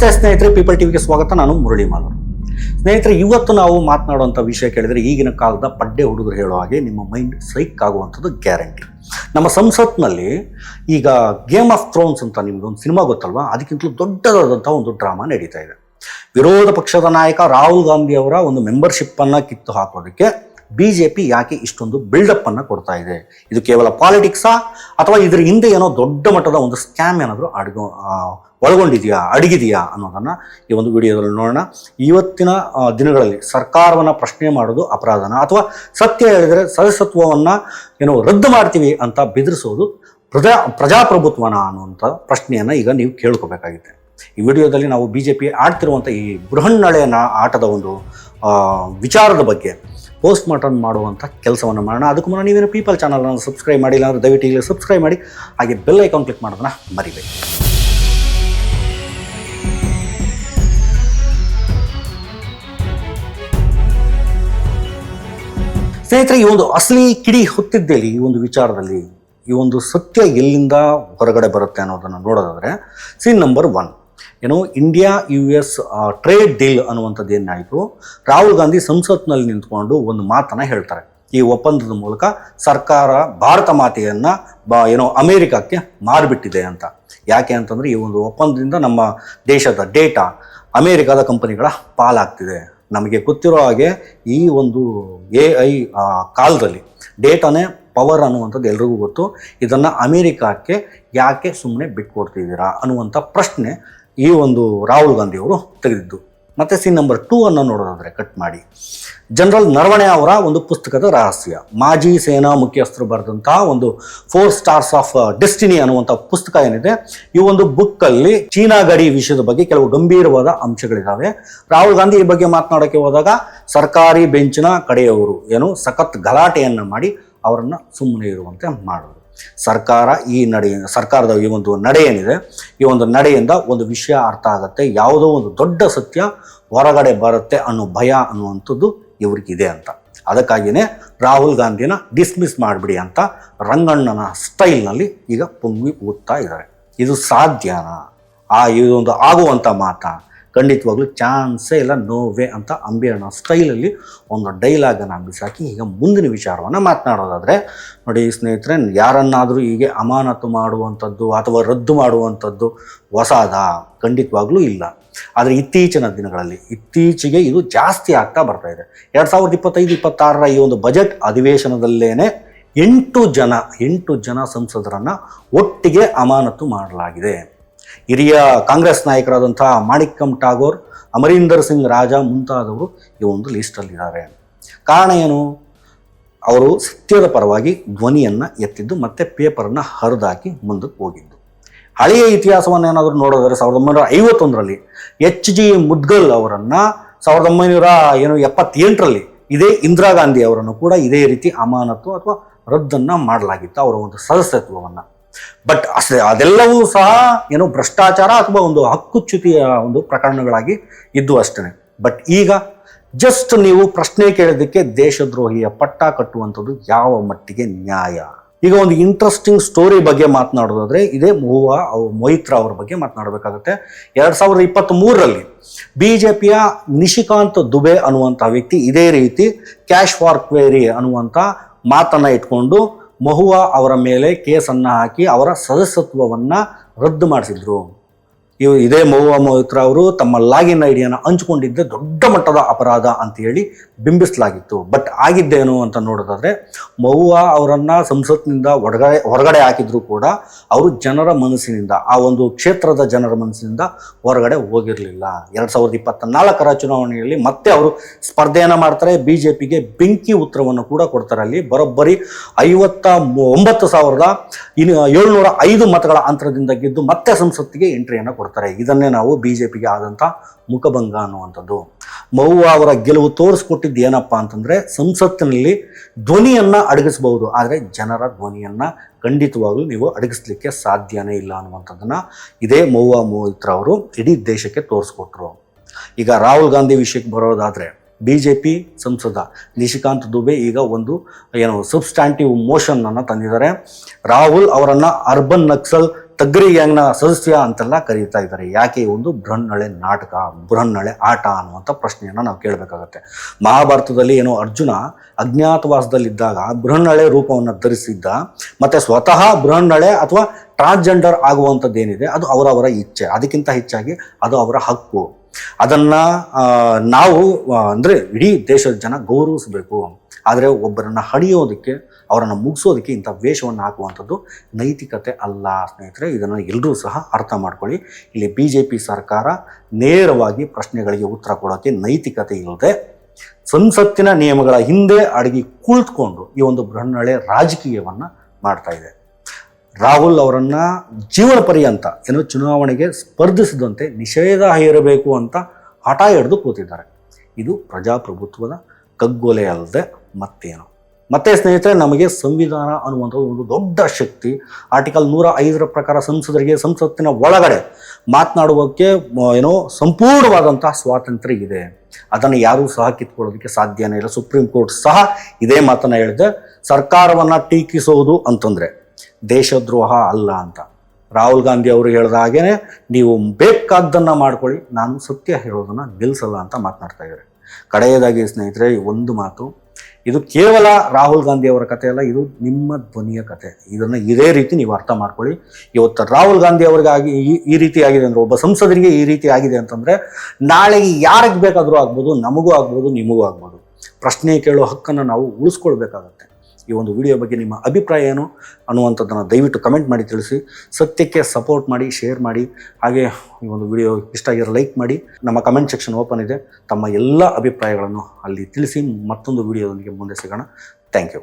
ನಮಸ್ತೆ ಸ್ನೇಹಿತರೆ, ಪೀಪಲ್ ಟಿವಿಗೆ ಸ್ವಾಗತ. ನಾನು ಮುರಳಿ ಮಾಲೂರು. ಸ್ನೇಹಿತರೆ, ಇವತ್ತು ನಾವು ಮಾತನಾಡುವಂಥ ವಿಷಯ ಕೇಳಿದರೆ ಈಗಿನ ಕಾಲದ ಪಡ್ಡೆ ಹುಡುಗರು ಹೇಳೋ ಹಾಗೆ ನಿಮ್ಮ ಮೈಂಡ್ ಸ್ಟ್ರೈಕ್ ಆಗುವಂಥದ್ದು ಗ್ಯಾರಂಟಿ. ನಮ್ಮ ಸಂಸತ್ನಲ್ಲಿ ಈಗ ಗೇಮ್ ಆಫ್ ಥ್ರೋನ್ಸ್ ಅಂತ ನಿಮ್ದೊಂದು ಸಿನಿಮಾ ಗೊತ್ತಲ್ವಾ, ಅದಕ್ಕಿಂತಲೂ ದೊಡ್ಡದಾದಂಥ ಒಂದು ಡ್ರಾಮಾ ನಡೀತಾ ಇದೆ. ವಿರೋಧ ಪಕ್ಷದ ನಾಯಕ ರಾಹುಲ್ ಗಾಂಧಿ ಅವರ ಒಂದು ಮೆಂಬರ್ಶಿಪ್ಪನ್ನು ಕಿತ್ತು ಹಾಕೋದಕ್ಕೆ ಬಿಜೆಪಿ ಯಾಕೆ ಇಷ್ಟೊಂದು ಬಿಲ್ಡಪ್ ಅನ್ನು ಕೊಡ್ತಾ ಇದೆ? ಇದು ಕೇವಲ ಪಾಲಿಟಿಕ್ಸಾ ಅಥವಾ ಇದ್ರ ಹಿಂದೆ ಏನೋ ದೊಡ್ಡ ಮಟ್ಟದ ಒಂದು ಸ್ಕ್ಯಾಮ್ ಏನಾದರೂ ಅಡಗಿದೆಯಾ ಅನ್ನೋದನ್ನು ಈ ಒಂದು ವಿಡಿಯೋದಲ್ಲಿ ನೋಡೋಣ. ಇವತ್ತಿನ ದಿನಗಳಲ್ಲಿ ಸರ್ಕಾರವನ್ನು ಪ್ರಶ್ನೆ ಮಾಡೋದು ಅಪರಾಧನ ಅಥವಾ ಸತ್ಯ ಹೇಳಿದರೆ ಸದಸ್ಯತ್ವವನ್ನು ರದ್ದು ಮಾಡ್ತೀವಿ ಅಂತ ಬೆದರಿಸೋದು ಪ್ರಜಾಪ್ರಭುತ್ವನ ಅನ್ನುವಂಥ ಪ್ರಶ್ನೆಯನ್ನು ಈಗ ನೀವು ಕೇಳ್ಕೋಬೇಕಾಗಿದೆ. ಈ ವಿಡಿಯೋದಲ್ಲಿ ನಾವು ಬಿಜೆಪಿ ಆಡ್ತಿರುವಂಥ ಈ ಬೃಹನ್ನಳೆಯ ಆಟದ ಒಂದು ವಿಚಾರದ ಬಗ್ಗೆ ಪೋಸ್ಟ್ ಮಾರ್ಟಮ್ ಮಾಡುವಂಥ ಕೆಲಸವನ್ನು ಮಾಡೋಣ. ಅದಕ್ಕೂ ಮುನ್ನ ನೀವೇನು ಪೀಪಲ್ ಚಾನಲ್ನ ಸಬ್ಸ್ಕ್ರೈಬ್ ಮಾಡಿಲ್ಲ ಅಂದರೆ ದಯವಿಟ್ಟು ಈಗಲೇ ಸಬ್ಸ್ಕ್ರೈಬ್ ಮಾಡಿ, ಹಾಗೆ ಬೆಲ್ ಐಕಾನ್ ಕ್ಲಿಕ್ ಮಾಡೋದನ್ನ ಮರಿಬೇಡಿ. ಸ್ನೇಹಿತರೆ, ಈ ಒಂದು ಅಸಲಿ ಕಿಡಿ ಹೊತ್ತಿದ್ದೇಳಿ ಈ ಒಂದು ವಿಚಾರದಲ್ಲಿ ಈ ಒಂದು ಸತ್ಯ ಎಲ್ಲಿಂದ ಹೊರಗಡೆ ಬರುತ್ತೆ ಅನ್ನೋದನ್ನು ನೋಡೋದಾದರೆ, scene number 1 India US trade deal ಅನ್ನುವಂಥದ್ದು ಏನಾಯಿತು, ರಾಹುಲ್ ಗಾಂಧಿ ಸಂಸತ್ನಲ್ಲಿ ನಿಂತ್ಕೊಂಡು ಒಂದು ಮಾತನ್ನು ಹೇಳ್ತಾರೆ. ಈ ಒಪ್ಪಂದದ ಮೂಲಕ ಸರ್ಕಾರ ಭಾರತ ಮಾತೆಯನ್ನು ಅಮೇರಿಕಕ್ಕೆ ಮಾರಿಬಿಟ್ಟಿದೆ ಅಂತ. ಯಾಕೆ ಅಂತಂದರೆ ಈ ಒಂದು ಒಪ್ಪಂದದಿಂದ ನಮ್ಮ ದೇಶದ ಡೇಟಾ ಅಮೇರಿಕಾದ ಕಂಪನಿಗಳ ಪಾಲಾಗ್ತಿದೆ. ನಮಗೆ ಗೊತ್ತಿರೋ ಹಾಗೆ ಈ ಒಂದು AI ಕಾಲದಲ್ಲಿ ಡೇಟಾನೇ ಪವರ್ ಅನ್ನುವಂಥದ್ದು ಎಲ್ರಿಗೂ ಗೊತ್ತು. ಇದನ್ನು ಅಮೇರಿಕಕ್ಕೆ ಯಾಕೆ ಸುಮ್ಮನೆ ಬಿಟ್ಕೊಡ್ತಿದ್ದೀರಾ ಅನ್ನುವಂಥ ಪ್ರಶ್ನೆ ಈ ಒಂದು ರಾಹುಲ್ ಗಾಂಧಿ ಅವರು ತೆಗೆದಿದ್ದು. ಮತ್ತು ಸೀನ್ ನಂಬರ್ 2 ಅನ್ನು ನೋಡೋದಾದರೆ, ಕಟ್ ಮಾಡಿ, ಜನರಲ್ ನರವಣೆ ಅವರ ಒಂದು ಪುಸ್ತಕದ ರಹಸ್ಯ, ಮಾಜಿ ಸೇನಾ ಮುಖ್ಯಸ್ಥರು ಬರೆದಂತಹ ಒಂದು 4 ಸ್ಟಾರ್ಸ್ ಆಫ್ ಡೆಸ್ಟಿನಿ ಅನ್ನುವಂಥ ಪುಸ್ತಕ ಏನಿದೆ, ಈ ಒಂದು ಬುಕ್ಕಲ್ಲಿ ಚೀನಾ ಗಡಿ ವಿಷಯದ ಬಗ್ಗೆ ಕೆಲವು ಗಂಭೀರವಾದ ಅಂಶಗಳಿದ್ದಾವೆ. ರಾಹುಲ್ ಗಾಂಧಿ ಈ ಬಗ್ಗೆ ಮಾತನಾಡೋಕ್ಕೆ ಹೋದಾಗ ಸರ್ಕಾರಿ ಬೆಂಚಿನ ಕಡೆಯವರು ಸಖತ್ ಗಲಾಟೆಯನ್ನು ಮಾಡಿ ಅವರನ್ನು ಸುಮ್ಮನೆ ಇರುವಂತೆ ಮಾಡೋದು. ಸರ್ಕಾರದ ಈ ಒಂದು ನಡೆ ಏನಿದೆ, ಈ ಒಂದು ನಡೆಯಿಂದ ಒಂದು ವಿಷಯ ಅರ್ಥ ಆಗುತ್ತೆ, ಯಾವುದೋ ಒಂದು ದೊಡ್ಡ ಸತ್ಯ ಹೊರಗಡೆ ಬರುತ್ತೆ ಅನ್ನೋ ಭಯ ಅನ್ನುವಂಥದ್ದು ಇವ್ರಿಗಿದೆ ಅಂತ. ಅದಕ್ಕಾಗಿಯೇ ರಾಹುಲ್ ಗಾಂಧಿನ ಡಿಸ್ಮಿಸ್ ಮಾಡಿಬಿಡಿ ಅಂತ ರಂಗಣ್ಣನ ಸ್ಟೈಲ್ನಲ್ಲಿ ಈಗ ಪುಂಗಿ ಊದ್ತಾ ಇದ್ದಾರೆ. ಇದು ಸಾಧ್ಯನಾ? ಇದೊಂದು ಆಗುವಂಥ ಮಾತಾ? ಖಂಡಿತವಾಗ್ಲೂ ಚಾನ್ಸೇ ಇಲ್ಲ, ನೋವೇ ಅಂತ ಅಂಬಿಯಣ್ಣ ಸ್ಟೈಲಲ್ಲಿ ಒಂದು ಡೈಲಾಗನ್ನು ಬಿಸಾಕಿ ಈಗ ಮುಂದಿನ ವಿಚಾರವನ್ನು ಮಾತನಾಡೋದಾದರೆ, ನೋಡಿ ಸ್ನೇಹಿತರೆ, ಯಾರನ್ನಾದರೂ ಹೀಗೆ ಅಮಾನತು ಮಾಡುವಂಥದ್ದು ಅಥವಾ ರದ್ದು ಮಾಡುವಂಥದ್ದು ಹೊಸದ? ಖಂಡಿತವಾಗ್ಲೂ ಇಲ್ಲ. ಆದರೆ ಇತ್ತೀಚೆಗೆ ಇದು ಜಾಸ್ತಿ ಆಗ್ತಾ ಬರ್ತಾ ಇದೆ. 2025-26 ಈ ಒಂದು ಬಜೆಟ್ ಅಧಿವೇಶನದಲ್ಲೇನೆ 8 ಜನ ಸಂಸದರನ್ನು ಒಟ್ಟಿಗೆ ಅಮಾನತು ಮಾಡಲಾಗಿದೆ. ಹಿರಿಯ ಕಾಂಗ್ರೆಸ್ ನಾಯಕರಾದಂಥ ಮಾಣಿಕ್ಯಂ ಠಾಗೋರ್, ಅಮರೀಂದರ್ ಸಿಂಗ್ ರಾಜಾ ಮುಂತಾದವರು ಈ ಒಂದು ಲಿಸ್ಟಲ್ಲಿದ್ದಾರೆ. ಕಾರಣ ಏನು? ಅವರು ಸತ್ಯದ ಪರವಾಗಿ ಧ್ವನಿಯನ್ನು ಎತ್ತಿದ್ದು ಮತ್ತು ಪೇಪರನ್ನು ಹರಿದಾಕಿ ಮುಂದಕ್ಕೆ ಹೋಗಿದ್ದು. ಹಳೆಯ ಇತಿಹಾಸವನ್ನು ಏನಾದರೂ ನೋಡೋದಾದರೆ 1951ರಲ್ಲಿ HG ಮುದ್ಗಲ್ ಅವರನ್ನು 1978ರಲ್ಲಿ ಇದೇ ಇಂದಿರಾ ಗಾಂಧಿ ಅವರನ್ನು ಕೂಡ ಇದೇ ರೀತಿ ಅಮಾನತು ಅಥವಾ ರದ್ದನ್ನು ಮಾಡಲಾಗಿತ್ತು, ಅವರ ಒಂದು ಸದಸ್ಯತ್ವವನ್ನು. ಬಟ್ ಅದೆಲ್ಲವೂ ಸಹ ಭ್ರಷ್ಟಾಚಾರ ಅಥವಾ ಒಂದು ಹಕ್ಕುಚ್ಯುತಿಯ ಒಂದು ಪ್ರಕರಣಗಳಾಗಿ ಇದ್ದು ಅಷ್ಟೇ. ಬಟ್ ಈಗ ಜಸ್ಟ್ ನೀವು ಪ್ರಶ್ನೆ ಕೇಳೋದಕ್ಕೆ ದೇಶದ್ರೋಹಿಯ ಪಟ್ಟ ಕಟ್ಟುವಂಥದ್ದು ಯಾವ ಮಟ್ಟಿಗೆ ನ್ಯಾಯ? ಈಗ ಒಂದು ಇಂಟ್ರೆಸ್ಟಿಂಗ್ ಸ್ಟೋರಿ ಬಗ್ಗೆ ಮಾತನಾಡೋದಾದ್ರೆ, ಇದೇ ಮೊಹಿತ್ರಾ ಅವ್ರ ಬಗ್ಗೆ ಮಾತನಾಡಬೇಕಾಗುತ್ತೆ. 2023ರಲ್ಲಿ ಬಿಜೆಪಿಯ ನಿಶಿಕಾಂತ್ ದುಬೆ ಅನ್ನುವಂಥ ವ್ಯಕ್ತಿ ಇದೇ ರೀತಿ ಕ್ಯಾಶ್ ಫಾರ್ ಕ್ವೇರಿ ಅನ್ನುವಂಥ ಮಾತನ್ನು ಇಟ್ಕೊಂಡು ಮಹುವಾ ಅವರ ಮೇಲೆ ಕೇಸನ್ನು ಹಾಕಿ ಅವರ ಸದಸ್ಯತ್ವವನ್ನು ರದ್ದು ಮಾಡಿಸಿದ್ರು. ಇದೇ ಮಹುವಾ ಮೊಹಿತ್ರಾ ಅವರು ತಮ್ಮ ಲಾಗಿನ್ ಐಡಿಯನ್ನು ಹಂಚಿಕೊಂಡಿದ್ದೆ ದೊಡ್ಡ ಮಟ್ಟದ ಅಪರಾಧ ಅಂತ ಹೇಳಿ ಬಿಂಬಿಸಲಾಗಿತ್ತು. ಬಟ್ ಆಗಿದ್ದೇನು ಅಂತ ನೋಡೋದಾದರೆ, ಮಹುವಾ ಅವರನ್ನು ಸಂಸತ್ನಿಂದ ಹೊರಗಡೆ ಹಾಕಿದ್ರು ಕೂಡ ಅವರು ಜನರ ಮನಸ್ಸಿನಿಂದ, ಆ ಒಂದು ಕ್ಷೇತ್ರದ ಜನರ ಮನಸ್ಸಿನಿಂದ ಹೊರಗಡೆ ಹೋಗಿರಲಿಲ್ಲ. 2024ರ ಚುನಾವಣೆಯಲ್ಲಿ ಮತ್ತೆ ಅವರು ಸ್ಪರ್ಧೆಯನ್ನು ಮಾಡ್ತಾರೆ. ಬಿಜೆಪಿಗೆ ಬೆಂಕಿ ಉತ್ತರವನ್ನು ಕೂಡ ಕೊಡ್ತಾರೆ. ಅಲ್ಲಿ ಬರೋಬ್ಬರಿ 59,705 ಮತಗಳ ಅಂತರದಿಂದ ಗೆದ್ದು ಮತ್ತೆ ಸಂಸತ್ತಿಗೆ ಎಂಟ್ರಿಯನ್ನು ಕೊಡ್ತಾರೆ. ಇದನ್ನೇ ನಾವು ಬಿಜೆಪಿಗೆ ಆದಂಥ ಮುಖಭಂಗ ಅನ್ನುವಂಥದ್ದು. ಮಹುವಾ ಅವರ ಗೆಲುವು ತೋರಿಸ್ಕೊಟ್ಟಿದ್ದು ಏನಪ್ಪಾ ಅಂತಂದರೆ, ಸಂಸತ್ತಿನಲ್ಲಿ ಧ್ವನಿಯನ್ನು ಅಡಗಿಸಬಹುದು, ಆದರೆ ಜನರ ಧ್ವನಿಯನ್ನು ಖಂಡಿತವಾಗ್ಲೂ ನೀವು ಅಡಗಿಸ್ಲಿಕ್ಕೆ ಸಾಧ್ಯನೇ ಇಲ್ಲ ಅನ್ನುವಂಥದ್ದನ್ನು ಇದೇ ಮಹುವಾ ಮೊಹಿತ್ರಾ ಅವರು ಇಡೀ ದೇಶಕ್ಕೆ ತೋರಿಸ್ಕೊಟ್ರು. ಈಗ ರಾಹುಲ್ ಗಾಂಧಿ ವಿಷಯಕ್ಕೆ ಬರೋದಾದರೆ, ಬಿಜೆಪಿ ಸಂಸದ ನಿಶಿಕಾಂತ್ ದುಬೆ ಈಗ ಒಂದು ಸಬ್ಸ್ಟ್ಯಾಂಟಿವ್ ಮೋಷನ್ ಅನ್ನು ತಂದಿದ್ದಾರೆ. ರಾಹುಲ್ ಅವರನ್ನು ಅರ್ಬನ್ ನಕ್ಸಲ್ ತಗ್ಗರಿ ಗ್ಯಾಂಗ್ನ ಸದಸ್ಯ ಅಂತೆಲ್ಲ ಕರೀತಾ ಇದ್ದಾರೆ. ಯಾಕೆ ಈ ಒಂದು ಬೃಹನ್ನಳೆ ನಾಟಕ, ಬೃಹನ್ನಳೆ ಆಟ ಅನ್ನುವಂಥ ಪ್ರಶ್ನೆಯನ್ನು ನಾವು ಕೇಳಬೇಕಾಗತ್ತೆ. ಮಹಾಭಾರತದಲ್ಲಿ ಏನೋ ಅರ್ಜುನ ಅಜ್ಞಾತವಾಸದಲ್ಲಿದ್ದಾಗ ಬೃಹನ್ನಳೆ ರೂಪವನ್ನು ಧರಿಸಿದ್ದ, ಮತ್ತೆ ಸ್ವತಃ ಬೃಹನ್ನಳೆ ಅಥವಾ ಟ್ರಾನ್ಸ್ಜೆಂಡರ್ ಆಗುವಂಥದ್ದೇನಿದೆ ಅದು ಅವರವರ ಇಚ್ಛೆ, ಅದಕ್ಕಿಂತ ಹೆಚ್ಚಾಗಿ ಅದು ಅವರ ಹಕ್ಕು. ಅದನ್ನು ನಾವು ಅಂದರೆ ಇಡೀ ದೇಶದ ಜನ ಗೌರವಿಸಬೇಕು. ಆದರೆ ಒಬ್ಬರನ್ನು ಹಣಿಯೋದಕ್ಕೆ, ಅವರನ್ನು ಮುಗಿಸೋದಕ್ಕೆ ಇಂಥ ವೇಷವನ್ನು ಹಾಕುವಂಥದ್ದು ನೈತಿಕತೆ ಅಲ್ಲ ಸ್ನೇಹಿತರೆ. ಇದನ್ನು ಎಲ್ಲರೂ ಸಹ ಅರ್ಥ ಮಾಡ್ಕೊಳ್ಳಿ. ಇಲ್ಲಿ BJP ಸರ್ಕಾರ ನೇರವಾಗಿ ಪ್ರಶ್ನೆಗಳಿಗೆ ಉತ್ತರ ಕೊಡೋಕ್ಕೆ ನೈತಿಕತೆ ಇಲ್ಲದೆ ಸಂಸತ್ತಿನ ನಿಯಮಗಳ ಹಿಂದೆ ಅಡಗಿ ಕುಳಿತುಕೊಂಡು ಈ ಒಂದು ಬೃಹನ್ನಳೆ ರಾಜಕೀಯವನ್ನು ಮಾಡ್ತಾ ಇದೆ. ರಾಹುಲ್ ಅವರನ್ನ ಜೀವನ ಪರ್ಯಂತ ಏನೋ ಚುನಾವಣೆಗೆ ಸ್ಪರ್ಧಿಸಿದಂತೆ ನಿಷೇಧ ಹೇರಬೇಕು ಅಂತ ಹಠ ಹಿಡಿದು ಕೂತಿದ್ದಾರೆ. ಇದು ಪ್ರಜಾಪ್ರಭುತ್ವದ ಕಗ್ಗೊಲೆ ಅಲ್ಲದೆ ಮತ್ತೇನು. ಮತ್ತೆ ಸ್ನೇಹಿತರೆ, ನಮಗೆ ಸಂವಿಧಾನ ಅನ್ನುವಂಥದ್ದು ಒಂದು ದೊಡ್ಡ ಶಕ್ತಿ. ಆರ್ಟಿಕಲ್ 105 ಪ್ರಕಾರ ಸಂಸದರಿಗೆ ಸಂಸತ್ತಿನ ಒಳಗಡೆ ಮಾತನಾಡುವುದಕ್ಕೆ ಏನೋ ಸಂಪೂರ್ಣವಾದಂತಹ ಸ್ವಾತಂತ್ರ್ಯ ಇದೆ. ಅದನ್ನು ಯಾರೂ ಸಹ ಕಿತ್ಕೊಳ್ಳೋದಕ್ಕೆ ಸಾಧ್ಯನೇ ಇಲ್ಲ. ಸುಪ್ರೀಂ ಕೋರ್ಟ್ ಸಹ ಇದೇ ಮಾತನ್ನು ಹೇಳಿದೆ. ಸರ್ಕಾರವನ್ನು ಟೀಕಿಸೋದು ಅಂತಂದರೆ ದೇಶದ್ರೋಹ ಅಲ್ಲ ಅಂತ. ರಾಹುಲ್ ಗಾಂಧಿ ಅವರು ಹೇಳಿದ ಹಾಗೇನೆ ನೀವು ಬೇಕಾದ್ದನ್ನು ಮಾಡ್ಕೊಳ್ಳಿ, ನಾನು ಸತ್ಯ ಹೇಳೋದನ್ನು ನಿಲ್ಲಿಸಲ್ಲ ಅಂತ ಮಾತನಾಡ್ತಾ ಇದ್ದಾರೆ. ಕಡೆಯದಾಗಿ ಸ್ನೇಹಿತರೆ, ಒಂದು ಮಾತು, ಇದು ಕೇವಲ ರಾಹುಲ್ ಗಾಂಧಿ ಅವರ ಕಥೆ ಅಲ್ಲ, ಇದು ನಿಮ್ಮ ಧ್ವನಿಯ ಕಥೆ. ಇದನ್ನು ಇದೇ ರೀತಿ ನೀವು ಅರ್ಥ ಮಾಡ್ಕೊಳ್ಳಿ. ಇವತ್ತು ರಾಹುಲ್ ಗಾಂಧಿ ಅವರಿಗಾಗಿ ಈ ರೀತಿ ಆಗಿದೆ ಅಂದರೆ, ಒಬ್ಬ ಸಂಸದರಿಗೆ ಈ ರೀತಿ ಆಗಿದೆ ಅಂತಂದರೆ ನಾಳೆಗೆ ಯಾರಿಗೆ ಬೇಕಾದರೂ ಆಗ್ಬೋದು, ನಮಗೂ ಆಗ್ಬೋದು, ನಿಮಗೂ ಆಗ್ಬೋದು. ಪ್ರಶ್ನೆ ಕೇಳೋ ಹಕ್ಕನ್ನು ನಾವು ಉಳಿಸ್ಕೊಳ್ಬೇಕಾಗತ್ತೆ. ಈ ಒಂದು ವಿಡಿಯೋ ಬಗ್ಗೆ ನಿಮ್ಮ ಅಭಿಪ್ರಾಯ ಏನು ಅನ್ನುವಂಥದ್ದನ್ನು ದಯವಿಟ್ಟು ಕಮೆಂಟ್ ಮಾಡಿ ತಿಳಿಸಿ. ಸತ್ಯಕ್ಕೆ ಸಪೋರ್ಟ್ ಮಾಡಿ, ಶೇರ್ ಮಾಡಿ. ಹಾಗೆ ಈ ಒಂದು ವಿಡಿಯೋ ಇಷ್ಟ ಆಗಿರೋ ಲೈಕ್ ಮಾಡಿ. ನಮ್ಮ ಕಮೆಂಟ್ ಸೆಕ್ಷನ್ ಓಪನ್ ಇದೆ. ತಮ್ಮ ಎಲ್ಲ ಅಭಿಪ್ರಾಯಗಳನ್ನು ಅಲ್ಲಿ ತಿಳಿಸಿ. ಮತ್ತೊಂದು ವಿಡಿಯೋದೊಂದಿಗೆ ಮುಂದೆ ಸಿಗೋಣ. Thank you.